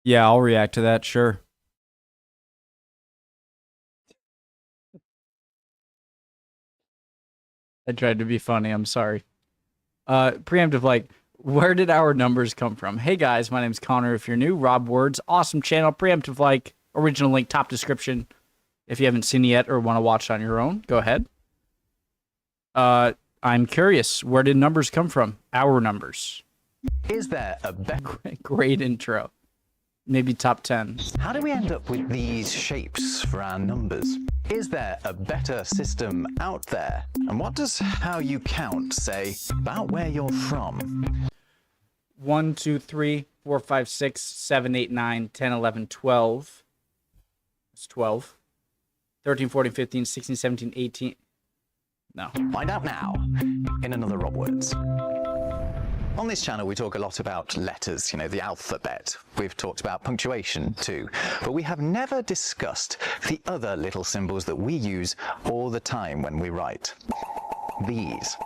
Yeah, I'll react to that, sure. I tried to be funny, I'm sorry. Preemptive, like, where did our numbers come from? Hey guys, my name's Connor. If you're new, Rob Words, awesome channel. Preemptive, like, original link, top description. If you haven't seen it yet or want to watch it on your own, go ahead. I'm curious, where did numbers come from? Our numbers. Is there a better... Great intro. Maybe top 10. How do we end up with these shapes for our numbers? Is there a better system out there? And what does how you count say about where you're from? 1, 2, 3, 4, 5, 6, 7, 8, 9, 10, 11, 12. It's 12. 13, 14, 15, 16, 17, 18. No. Find out now in another Rob Words. On this channel, we talk a lot about letters, the alphabet. We've talked about punctuation too, but we have never discussed the other little symbols that we use all the time when we write. These.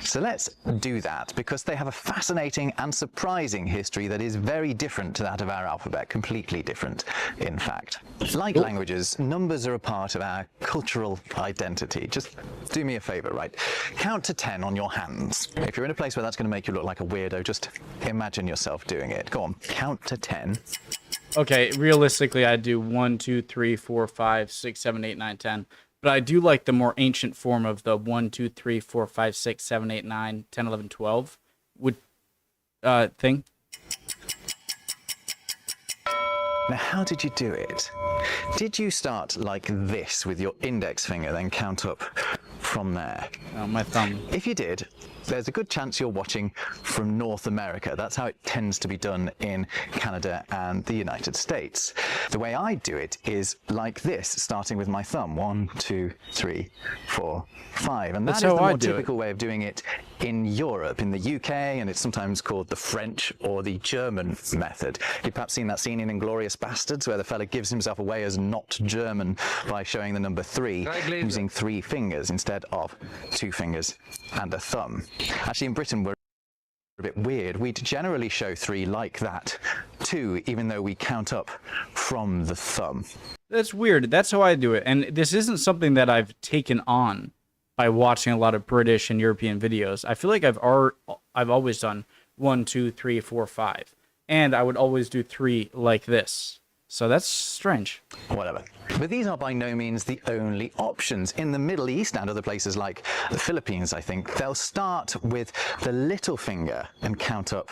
So let's do that because they have a fascinating and surprising history that is very different to that of our alphabet, completely different, in fact. Like languages, numbers are a part of our cultural identity. Just do me a favor, right? Count to 10 on your hands. If you're in a place where that's going to make you look like a weirdo, just imagine yourself doing it. Go on, count to 10. Okay, realistically, I'd do 1, 2, 3, 4, 5, 6, 7, 8, 9, 10. But I do like the more ancient form of the 1, 2, 3, 4, 5, 6, 7, 8, 9, 10, 11, 12 thing. Now, how did you do it? Did you start like this with your index finger, then count up from there? Oh, my thumb. If you did, there's a good chance you're watching from North America. That's how it tends to be done in Canada and the United States. The way I do it is like this, starting with my thumb. 1, 2, 3, 4, 5. And that is the more typical way of doing it in Europe, in the UK, and it's sometimes called the French or the German method. You've perhaps seen that scene in Inglourious Bastards where the fella gives himself away as not German by showing the number 3 using 3 fingers instead of 2 fingers and a thumb. Actually, in Britain, we're a bit weird. We generally show 3 like that, 2, even though we count up from the thumb. That's weird. That's how I do it. And this isn't something that I've taken on by watching a lot of British and European videos. I feel like I've always done 1, 2, 3, 4, 5. And I would always do 3 like this. So that's strange. Whatever. But these are by no means the only options. In the Middle East and other places like the Philippines, I think, they'll start with the little finger and count up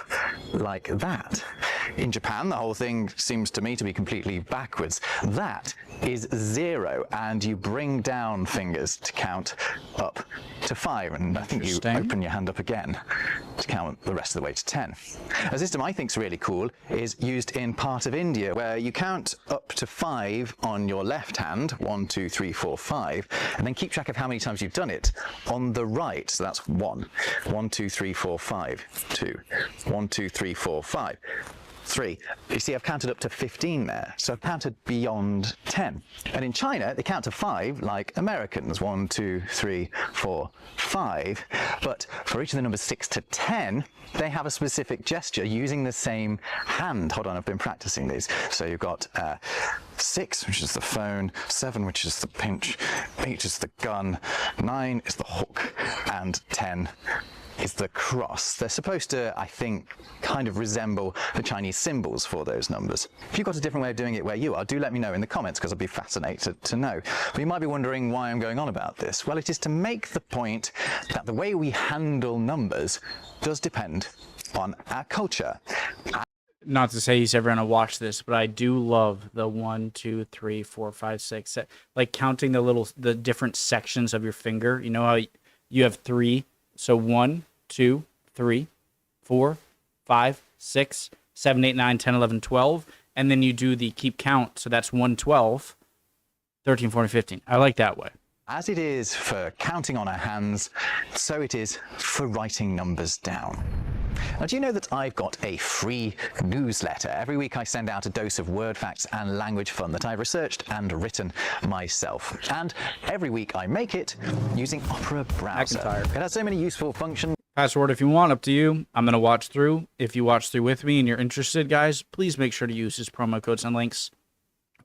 like that. In Japan, the whole thing seems to me to be completely backwards. That is 0, and you bring down fingers to count up to 5. And I think you open your hand up again to count the rest of the way to 10. A system I think is really cool is used in part of India, where you count up to 5 on your left hand, 1, 2, 3, 4, 5, and then keep track of how many times you've done it on the right. So that's 1, 1, 2, 3, 4, 5, 2, 1, 2, 3, 4, 5. 3. You see, I've counted up to 15 there, so I've counted beyond 10. And in China, they count to 5 like Americans, 1, 2, 3, 4, 5. But for each of the numbers 6 to 10, they have a specific gesture using the same hand. Hold on, I've been practicing these. So you've got 6, which is the phone, 7, which is the pinch, 8 is the gun, 9 is the hook, and 10 is the cross. They're supposed to, I think, kind of resemble the Chinese symbols for those numbers. If you've got a different way of doing it where you are, do let me know in the comments because I'd be fascinated to know. But you might be wondering why I'm going on about this. Well, it is to make the point that the way we handle numbers does depend on our culture. Not to say he's ever going to watch this, but I do love the 1, 2, 3, 4, 5, 6, like counting the different sections of your finger. You know how you have 3. So 1, 2, 3, 4, 5, 6, 7, 8, 9, 10, 11, 12. And then you do the keep count. So that's 1, 12, 13, 14, 15. I like that way. As it is for counting on our hands, so it is for writing numbers down. Now, do you know that I've got a free newsletter? Every week I send out a dose of word facts and language fun that I've researched and written myself. And every week I make it using Opera Browser. It has so many useful functions. Password if you want, up to you. I'm going to watch through. If you watch through with me and you're interested, guys, please make sure to use his promo codes and links.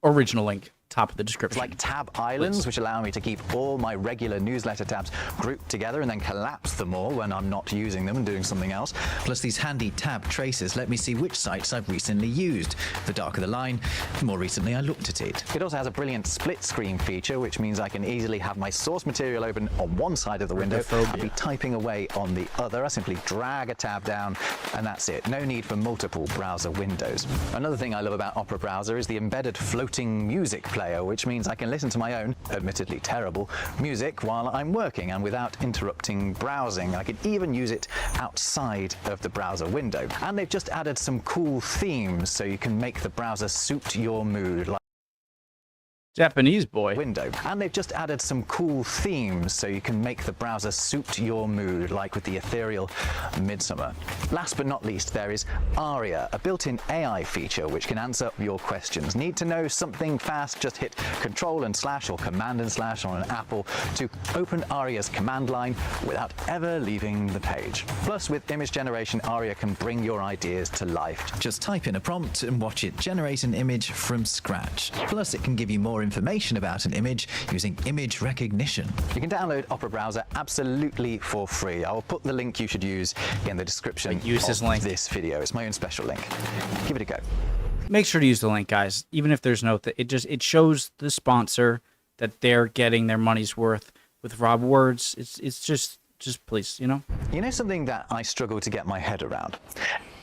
Original link, top of the description. Like tab islands, which allow me to keep all my regular newsletter tabs grouped together and then collapse them all when I'm not using them and doing something else. Plus, these handy tab tracers let me see which sites I've recently used. The darker the line, the more recently I looked at it. It also has a brilliant split screen feature, which means I can easily have my source material open on one side of the window and be typing away on the other. I simply drag a tab down and that's it. No need for multiple browser windows. Another thing I love about Opera Browser is the embedded floating music player, which means I can listen to my own, admittedly terrible, music while I'm working and without interrupting browsing. I can even use it outside of the browser window. And they've just added some cool themes so you can make the browser suit your mood. Japanese boy. Window. And they've just added some cool themes so you can make the browser suit your mood, like with the ethereal Midsummer. Last but not least, there is Aria, a built-in AI feature which can answer your questions. Need to know something fast? Just hit Control and Slash or Command and Slash on an Apple to open Aria's command line without ever leaving the page. Plus, with image generation, Aria can bring your ideas to life. Just type in a prompt and watch it generate an image from scratch. Plus, it can give you more information about an image using image recognition. You can download Opera Browser absolutely for free. I will put the link you should use in the description of this video. It's my own special link. Give it a go. Make sure to use the link, guys. Even if there's no, it shows the sponsor that they're getting their money's worth with Rob Words. It's just please, you know. You know something that I struggle to get my head around?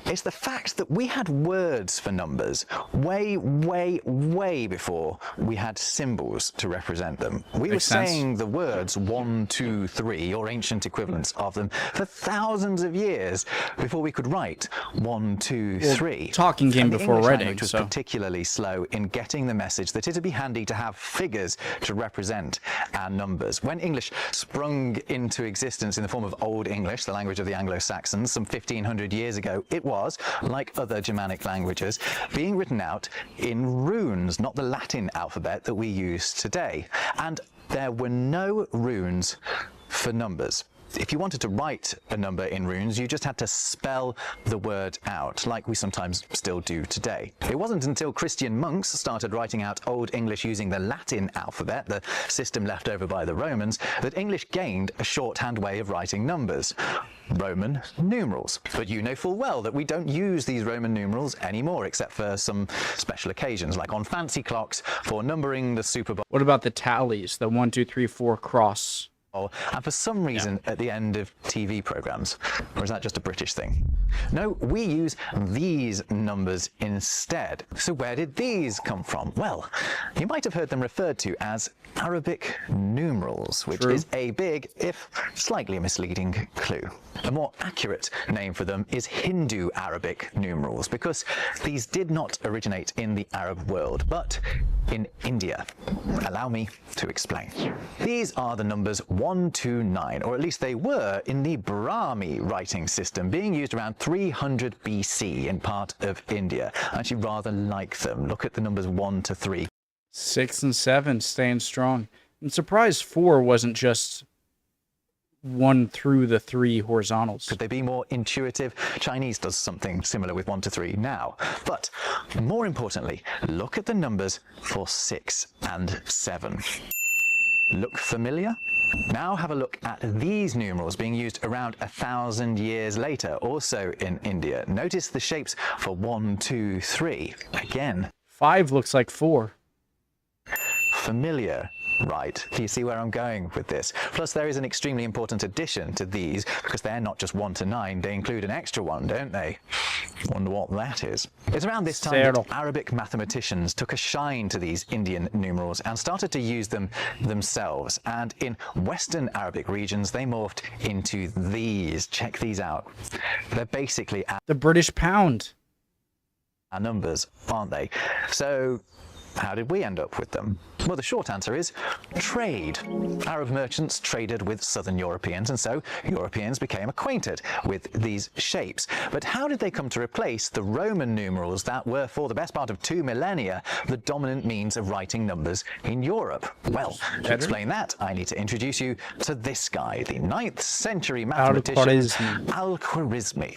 It's the fact that we had words for numbers way, way, way before we had symbols to represent them. We were saying the words 1, 2, 3, or ancient equivalents of them, for thousands of years before we could write 1, 2, 3. Talking came before writing, which was particularly slow in getting the message that it'd be handy to have figures to represent our numbers. When English sprung into existence in the form of Old English, the language of the Anglo-Saxons, some 1500 years ago, it was, like other Germanic languages, being written out in runes, not the Latin alphabet that we use today. And there were no runes for numbers. If you wanted to write a number in runes, you just had to spell the word out, like we sometimes still do today. It wasn't until Christian monks started writing out Old English using the Latin alphabet, the system left over by the Romans, that English gained a shorthand way of writing numbers. Roman numerals. But you know full well that we don't use these Roman numerals anymore, except for some special occasions, like on fancy clocks for numbering the Super Bowl. What about the tallies, the 1, 2, 3, 4 cross? And for some reason at the end of TV programs. Or is that just a British thing? No, we use these numbers instead. So where did these come from? Well, you might have heard them referred to as Arabic numerals, which is a big, if slightly misleading, clue. A more accurate name for them is Hindu Arabic numerals, because these did not originate in the Arab world, but in India. Allow me to explain. These are the numbers 1 to 9, or at least they were in the Brahmi writing system, being used around 300 BC in part of India. I actually rather like them. Look at the numbers 1 to 3. 6 and 7 staying strong. I'm surprised 4 wasn't just 1 through the 3 horizontals. Could they be more intuitive? Chinese does something similar with 1 to 3 now. But more importantly, look at the numbers for 6 and 7. Look familiar? Now have a look at these numerals being used around 1,000 years later, also in India. Notice the shapes for 1, 2, 3. Again. 5 looks like 4. Familiar, right? Do you see where I'm going with this? Plus, there is an extremely important addition to these, because they're not just 1 to 9, they include an extra one, don't they? Wonder what that is. It's around this time that Arabic mathematicians took a shine to these Indian numerals and started to use them themselves. And in Western Arabic regions, they morphed into these. Check these out. They're basically the British pound. Our numbers, aren't they? So how did we end up with them? Well, the short answer is trade. Arab merchants traded with southern Europeans, and so Europeans became acquainted with these shapes. But how did they come to replace the Roman numerals that were, for the best part of 2 millennia, the dominant means of writing numbers in Europe? Well, to explain that, I need to introduce you to this guy, the 9th century mathematician Al-Khwarizmi.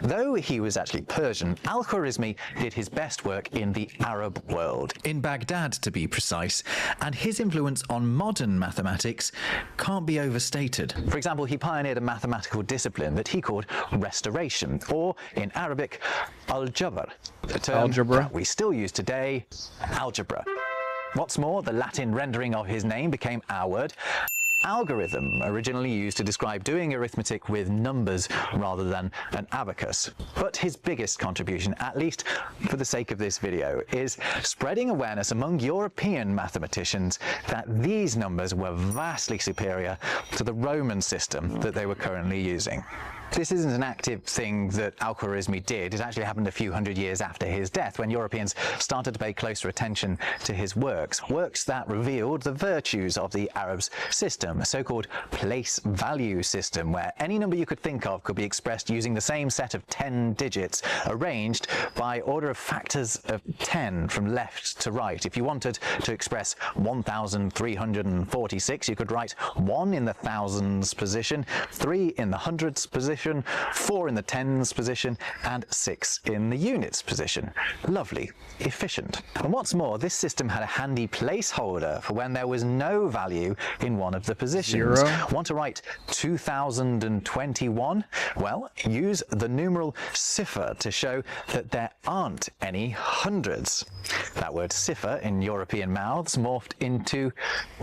Though he was actually Persian, Al-Khwarizmi did his best work in the Arab world. In Baghdad, to be precise, and his influence on modern mathematics can't be overstated. For example, he pioneered a mathematical discipline that he called restoration, or in Arabic, al-jabr, a term that we still use today, algebra. What's more, the Latin rendering of his name became our word, algorithm, originally used to describe doing arithmetic with numbers rather than an abacus. But his biggest contribution, at least for the sake of this video, is spreading awareness among European mathematicians that these numbers were vastly superior to the Roman system that they were currently using. This isn't an active thing that Al-Khwarizmi did. It actually happened a few hundred years after his death, when Europeans started to pay closer attention to his works that revealed the virtues of the Arabs' system, a so-called place value system, where any number you could think of could be expressed using the same set of 10 digits, arranged by order of factors of 10 from left to right. If you wanted to express 1,346, you could write 1 in the thousands position, 3 in the hundreds position, 4 in the tens position, and 6 in the units position. Lovely, efficient. And what's more, this system had a handy placeholder for when there was no value in one of the positions. 0. Want to write 2021? Well, use the numeral cipher to show that there aren't any hundreds. That word cipher in European mouths morphed into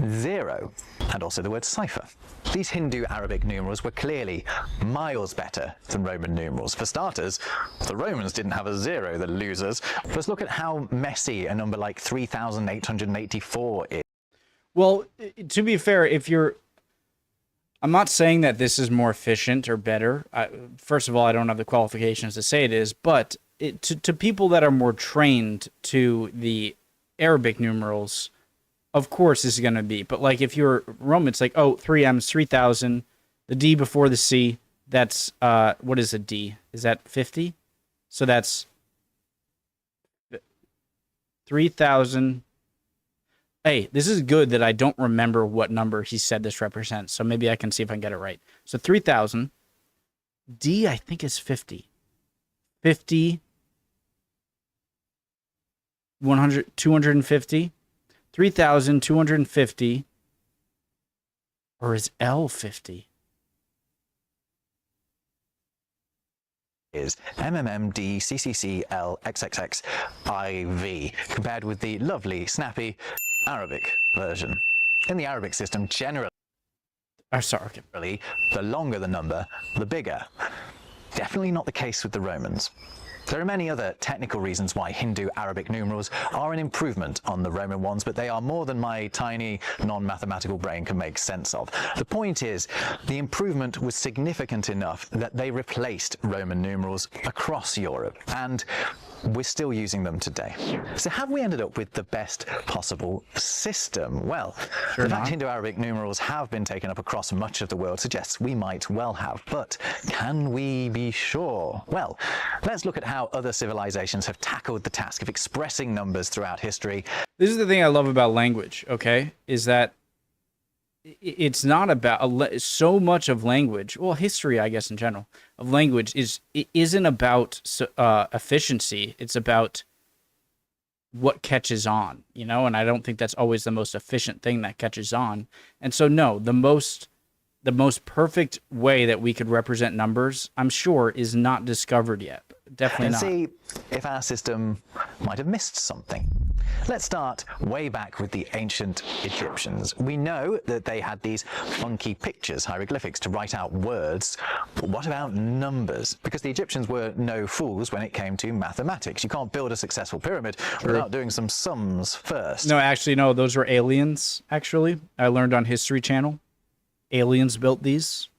0, and also the word cipher. These Hindu Arabic numerals were clearly miles better than Roman numerals. For starters, the Romans didn't have a 0, the losers. Plus, look at how messy a number like 3,884 is. Well, to be fair, I'm not saying that this is more efficient or better. First of all, I don't have the qualifications to say it is, but to people that are more trained to the Arabic numerals, of course this is going to be. But like if you're Roman, it's like, oh, 3M's 3,000. The D before the C, that's, what is a D? Is that 50? So that's 3,000. Hey, this is good that I don't remember what number he said this represents. So maybe I can see if I can get it right. So 3,000. D, I think, is 50. 50. 100, 250. 3,250. Or is L 50? Is MMMDCCCLXXXIV, compared with the lovely, snappy Arabic version. In the Arabic system, generally, the longer the number, the bigger. Definitely not the case with the Romans. There are many other technical reasons why Hindu Arabic numerals are an improvement on the Roman ones, but they are more than my tiny non-mathematical brain can make sense of. The point is, the improvement was significant enough that they replaced Roman numerals across Europe, and we're still using them today. So have we ended up with the best possible system? Well, the fact Hindu Arabic numerals have been taken up across much of the world suggests we might well have, but can we be sure? Well, let's look at how other civilizations have tackled the task of expressing numbers throughout history. This is the thing I love about language, okay, is that it's not about so much of language. Well, history, I guess, in general, of language isn't about efficiency. It's about what catches on, you know, and I don't think that's always the most efficient thing that catches on. And so, no, the most perfect way that we could represent numbers, I'm sure, is not discovered yet. Definitely not. See if our system might have missed something. Let's start way back with the ancient Egyptians. We know that they had these funky pictures, hieroglyphics, to write out words. But what about numbers? Because the Egyptians were no fools when it came to mathematics. You can't build a successful pyramid without doing some sums first. No, actually, no, those were aliens, actually. I learned on History Channel. Aliens built these.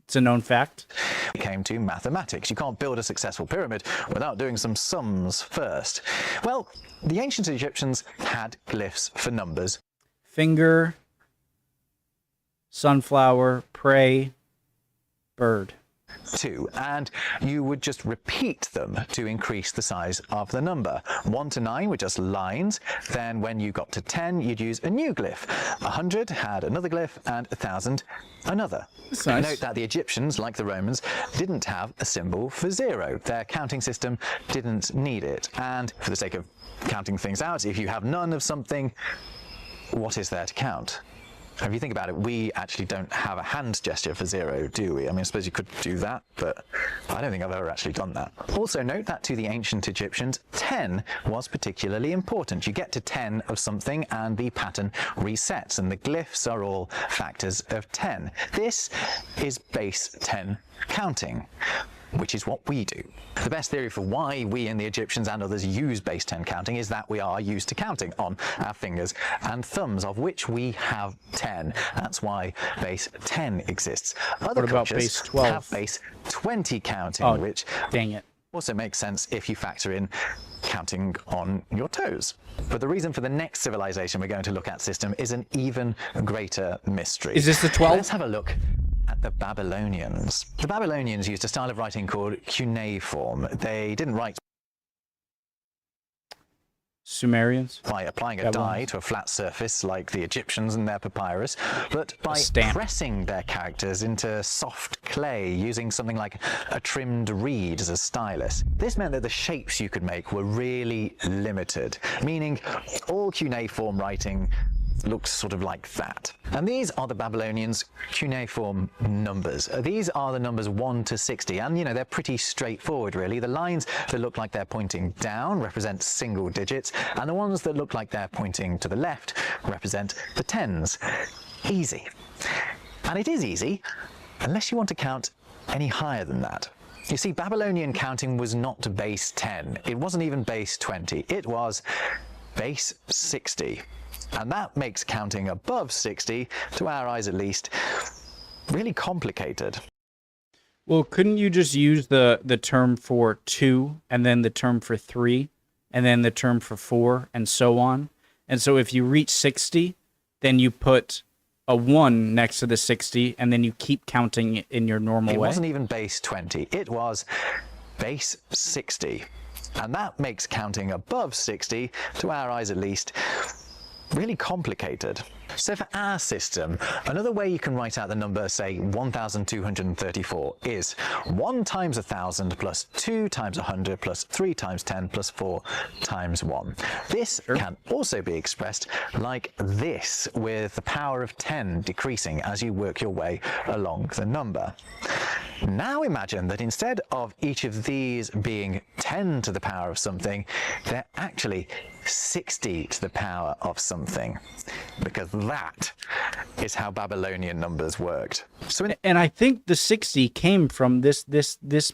It's a known fact. It came to mathematics. You can't build a successful pyramid without doing some sums first. Well, the ancient Egyptians had glyphs for numbers. Finger, sunflower, prey, bird. Too, and you would just repeat them to increase the size of the number. 1 to 9 were just lines. Then when you got to 10, you'd use a new glyph. 100 had another glyph, and 1,000 another. That's nice. Note that the Egyptians, like the Romans, didn't have a symbol for 0. Their counting system didn't need it. And for the sake of counting things out, if you have none of something, what is there to count? If you think about it, we actually don't have a hand gesture for 0, do we? I mean, I suppose you could do that, but I don't think I've ever actually done that. Also note that to the ancient Egyptians, 10 was particularly important. You get to 10 of something and the pattern resets, and the glyphs are all factors of 10. This is base 10 counting, which is what we do. The best theory for why we and the Egyptians and others use base 10 counting is that we are used to counting on our fingers and thumbs, of which we have 10. That's why base 10 exists. Other What about cultures base 12? have base 20 counting, which Dang it. also makes sense if you factor in counting on your toes. But the reason for the next civilization we're going to look at system is an even greater mystery. Is this the 12? Let's have a look at the Babylonians. The Babylonians used a style of writing called cuneiform. They didn't write Sumerians? by applying a dye to a flat surface like the Egyptians and their papyrus, but by stamp. pressing their characters into soft clay using something like a trimmed reed as a stylus. This meant that the shapes you could make were really limited, meaning all cuneiform writing looks sort of like that. And these are the Babylonians' cuneiform numbers. These are the numbers 1 to 60, and they're pretty straightforward really. The lines that look like they're pointing down represent single digits, and the ones that look like they're pointing to the left represent the tens. Easy. And it is easy, unless you want to count any higher than that. You see, Babylonian counting was not base 10. It wasn't even base 20. It was base 60. And that makes counting above 60, to our eyes at least, really complicated. Well, couldn't you just use the term for 2, and then the term for 3, and then the term for 4, and so on? And so if you reach 60, then you put a 1 next to the 60, and then you keep counting it in your normal way? It wasn't even base 20. It was base 60. And that makes counting above 60, to our eyes at least, really complicated. So for our system, another way you can write out the number, say 1,234, is 1 times 1,000 plus 2 times 100 plus 3 times 10 plus 4 times 1. This can also be expressed like this, with the power of 10 decreasing as you work your way along the number. Now imagine that instead of each of these being 10 to the power of something, they're actually 60 to the power of something, because that is how Babylonian numbers worked. And I think the 60 came from this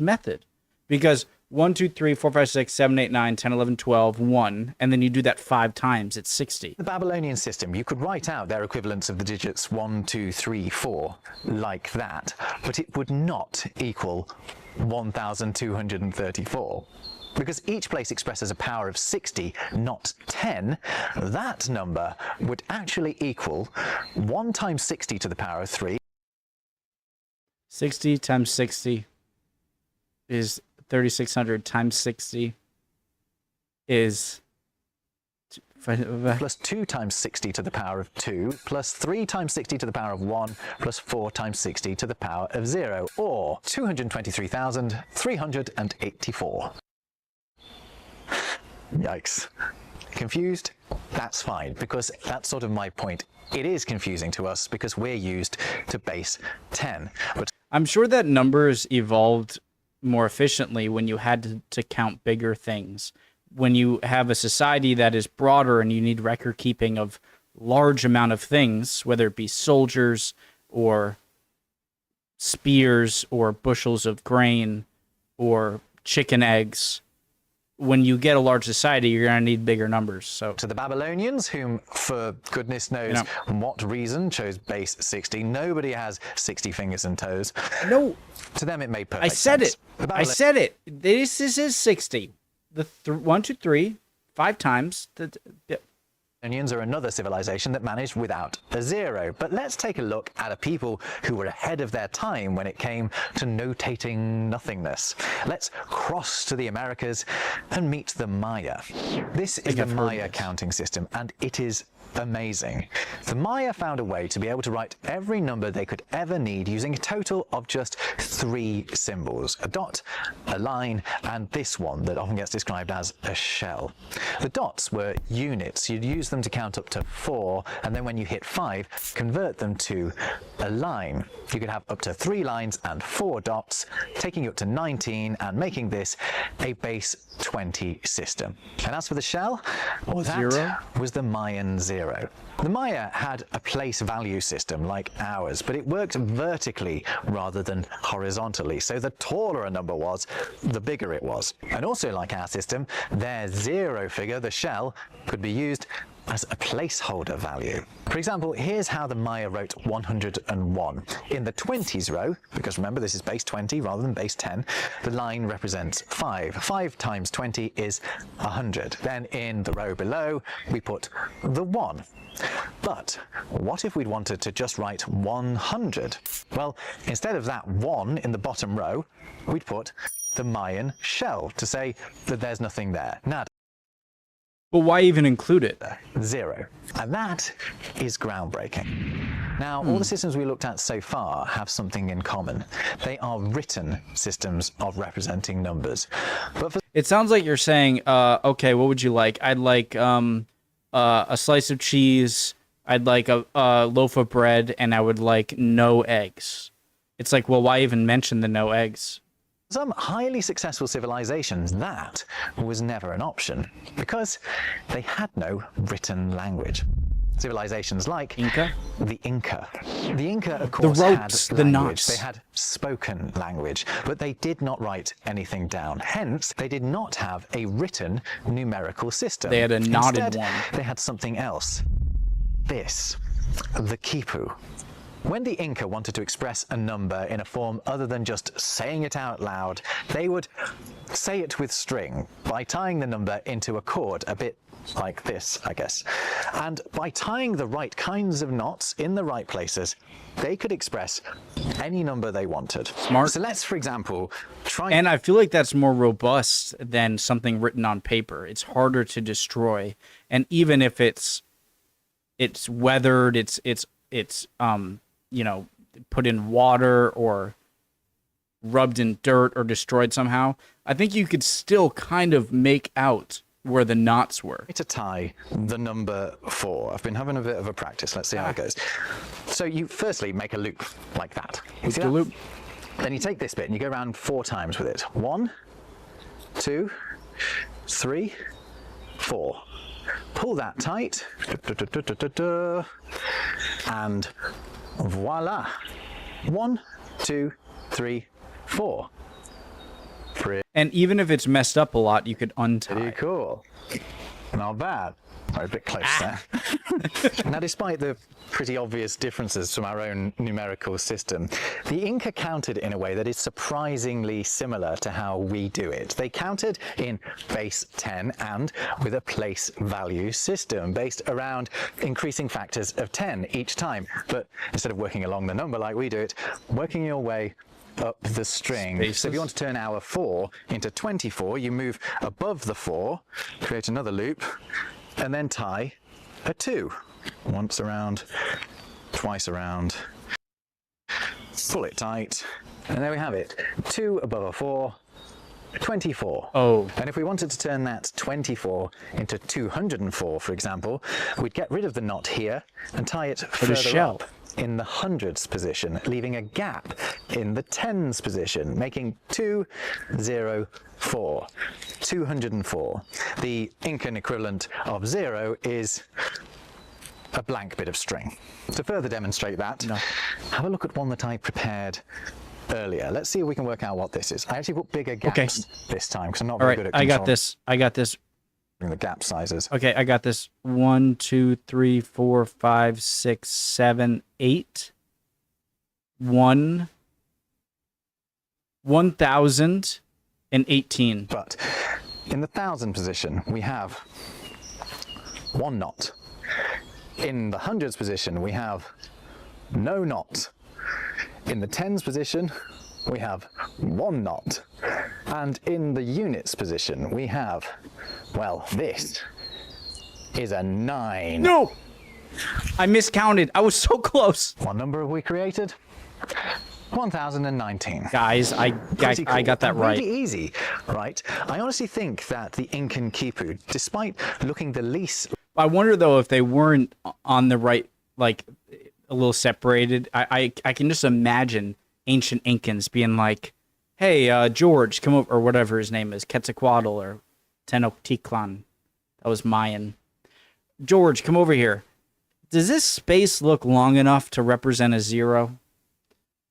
method, because 1, 2, 3, 4, 5, 6, 7, 8, 9, 10, 11, 12, 1, and then you do that 5 times, it's 60. The Babylonian system, you could write out their equivalents of the digits 1, 2, 3, 4 like that, but it would not equal 1,234. Because each place expresses a power of 60, not 10, that number would actually equal 1 times 60 to the power of 3. 60 times 60 is 3,600 times 60 is... plus 2 times 60 to the power of 2, plus 3 times 60 to the power of 1, plus 4 times 60 to the power of 0, or 223,384. Yikes. Confused? That's fine, because that's sort of my point. It is confusing to us because we're used to base 10. But I'm sure that numbers evolved more efficiently when you had to count bigger things. When you have a society that is broader and you need record keeping of large amount of things, whether it be soldiers or spears or bushels of grain or chicken eggs when you get a large society, you're going to need bigger numbers. So To the Babylonians, whom, for goodness knows what reason, chose base 60. Nobody has 60 fingers and toes. no, To them, it made perfect I said sense. it. I said it. This is 60. The 1, 2, 3, 5 times. Babylonians are another civilization that managed without a zero. But let's take a look at a people who were ahead of their time when it came to notating nothingness. Let's cross to the Americas and meet the Maya. This is the Maya counting system, and it is amazing. The Maya found a way to be able to write every number they could ever need using a total of just 3 symbols: a dot, a line, and this one that often gets described as a shell. The dots were units. You'd use them to count up to 4, and then when you hit 5, convert them to a line. You could have up to 3 lines and 4 dots, taking you up to 19 and making this a base 20 system. And as for the shell, that Zero? was the Mayan 0. The Maya had a place value system like ours, but it worked vertically rather than horizontally. So the taller a number was, the bigger it was. And also like our system, their 0 figure, the shell, could be used as a placeholder value. For example, here's how the Maya wrote 101. In the 20s row, because remember this is base 20 rather than base 10, the line represents 5. 5 times 20 is 100. Then in the row below, we put the 1. But what if we'd wanted to just write 100? Well, instead of that 1 in the bottom row, we'd put the Mayan shell to say that there's nothing there. Nada. But why even include it? 0. And that is groundbreaking. Now, all the systems we looked at so far have something in common. They are written systems of representing numbers. But for It sounds like you're saying, okay, what would you like? I'd like a slice of cheese, I'd like a loaf of bread, and I would like no eggs. It's like, well, why even mention the no eggs? some highly successful civilizations, that was never an option because they had no written language. Civilizations like Inca? The Inca. The Inca, of course, ropes, had the language. knots. They had spoken language, but they did not write anything down. Hence, they did not have a written numerical system. They had a knotted Instead, one. They had something else. This, the quipu. When the Inca wanted to express a number in a form other than just saying it out loud, they would say it with string by tying the number into a chord, a bit like this, I guess. And by tying the right kinds of knots in the right places, they could express any number they wanted. Smart. So let's, for example, try... And I feel like that's more robust than something written on paper. It's harder to destroy. And even if it's weathered, it's you know, put in water or rubbed in dirt or destroyed somehow, I think you could still kind of make out where the knots were. to tie the number 4. I've been having a bit of a practice. Let's see how it goes. So you firstly make a loop like that. You see The that? loop. Then you take this bit and you go around 4 times with it. 1, 2, 3, 4. Pull that tight. And voila. 1, 2, 3, 4. And even if it's messed up a lot, you could untie. Pretty cool. Not bad. Right, a bit close there. Now, despite the pretty obvious differences from our own numerical system, the Inca counted in a way that is surprisingly similar to how we do it. They counted in base 10 and with a place value system based around increasing factors of 10 each time. But instead of working along the number like we do it, working your way up the string. Spaces. So if you want to turn our 4 into 24, you move above the 4, create another loop, and then tie a 2. Once around, twice around, pull it tight, and there we have it. 2 above a 4, 24. Oh. And if we wanted to turn that 24 into 204, for example, we'd get rid of the knot here and tie it further shell. up in the hundreds position, leaving a gap in the tens position, making 204. 204. The Incan equivalent of 0 is a blank bit of string. To further demonstrate that, have a look at one that I prepared earlier. Let's see if we can work out what this is. I actually put bigger gaps this time because I'm not All very right, good at I got this. the gap sizes. Okay, I got this. 1, 2, 3, 4, 5, 6, 7, 8. 1,018. But in the 1,000 position, we have 1 knot. In the hundreds position, we have no knot. In the tens position, we have 1 knot. And in the units position, we have, well, this is a 9. No! I miscounted. I was so close. What number have we created? 1,019. Guys, I got that right. Really easy, right? I honestly think that the Incan Kipu, despite looking the least... I wonder, though, if they weren't on the right, like, a little separated. I can just imagine ancient Incans being like, hey, George, come over, or whatever his name is, Quetzalcoatl or Tenochtitlan. That was Mayan. George, come over here. Does this space look long enough to represent a 0?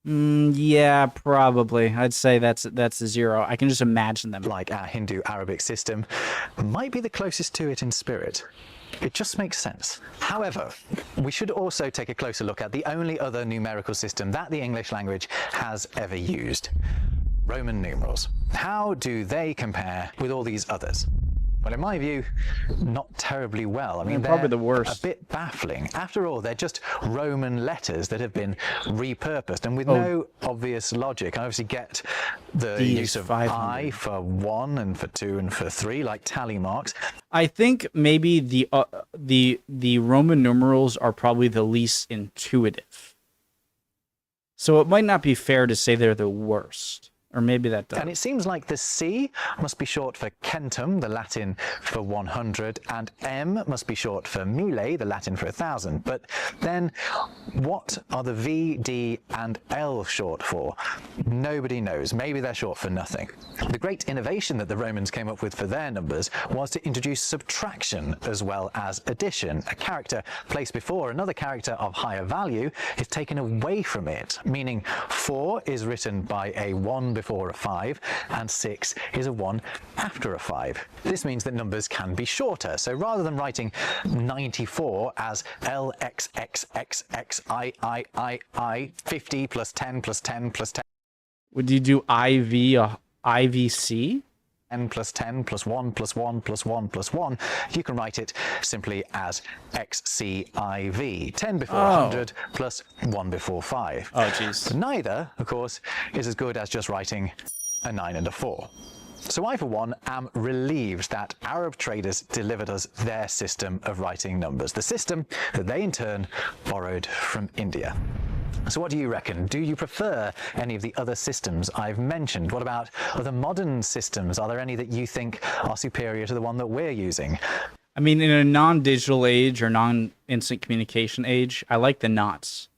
Yeah, probably. I'd say that's a 0. I can just imagine them. Like our Hindu-Arabic system, might be the closest to it in spirit. It just makes sense. However, we should also take a closer look at the only other numerical system that the English language has ever used. Roman numerals. How do they compare with all these others? Well, in my view, not terribly well. I mean, they're probably they're the worst. A bit baffling. After all, they're just Roman letters that have been repurposed and with no obvious logic. I obviously get the use of I for 1 and for 2 and for 3, like tally marks. I think maybe the Roman numerals are probably the least intuitive. So it might not be fair to say they're the worst. Or maybe that does. And it seems like the C must be short for centum, the Latin for 100, and M must be short for mille, the Latin for 1,000. But then what are the V, D, and L short for? Nobody knows. Maybe they're short for nothing. The great innovation that the Romans came up with for their numbers was to introduce subtraction as well as addition. A character placed before another character of higher value is taken away from it, meaning 4 is written by a 1 before a 5, and 6 is a 1 after a 5. This means that numbers can be shorter. So rather than writing 94 as LXXXXIII 50 plus 10 plus 10 plus 10. Would you do IV, IVC? 10 plus 10 plus 1 plus 1 plus 1 plus 1, you can write it simply as XCIV, 10 before 100 plus 1 before 5. Oh, jeez. But neither, of course, is as good as just writing a 9 and a 4. So I, for one, am relieved that Arab traders delivered us their system of writing numbers, the system that they in turn borrowed from India. So what do you reckon? Do you prefer any of the other systems I've mentioned? What about other modern systems? Are there any that you think are superior to the one that we're using? I mean, in a non-digital age or non-instant communication age, I like the knots.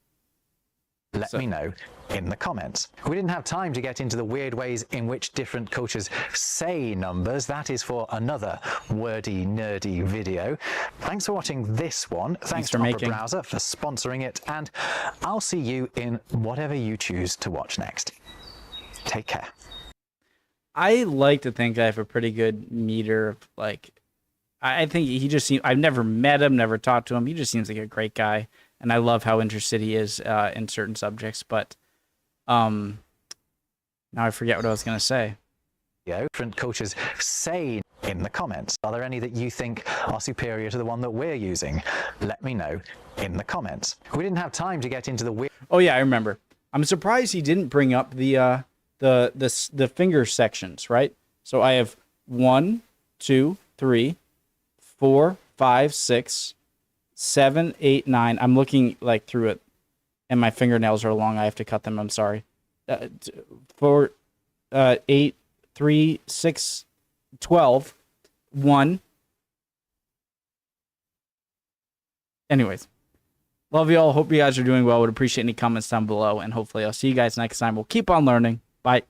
Let me know in the comments. We didn't have time to get into the weird ways in which different cultures say numbers. That is for another wordy, nerdy video. Thanks for watching this one. Thanks to Opera Browser for sponsoring it, and I'll see you in whatever you choose to watch next. Take care. I like to think I have a pretty good meter of, like, I think he just seems, I've never met him, never talked to him. He just seems like a great guy. And I love how interested he is in certain subjects. But now I forget what I was going to say. Different cultures say in the comments. Are there any that you think are superior to the one that we're using? Let me know in the comments. We didn't have time to get into the weird... Oh, yeah, I remember. I'm surprised he didn't bring up the finger sections, right? So I have 1, 2, 3, 4, 5, 6... 7, 8, 9. I'm looking like through it, and my fingernails are long. I have to cut them. I'm sorry. 4, 8, 3, 6, 12, 1. Anyways, love you all. Hope you guys are doing well. Would appreciate any comments down below, and hopefully I'll see you guys next time. We'll keep on learning. Bye.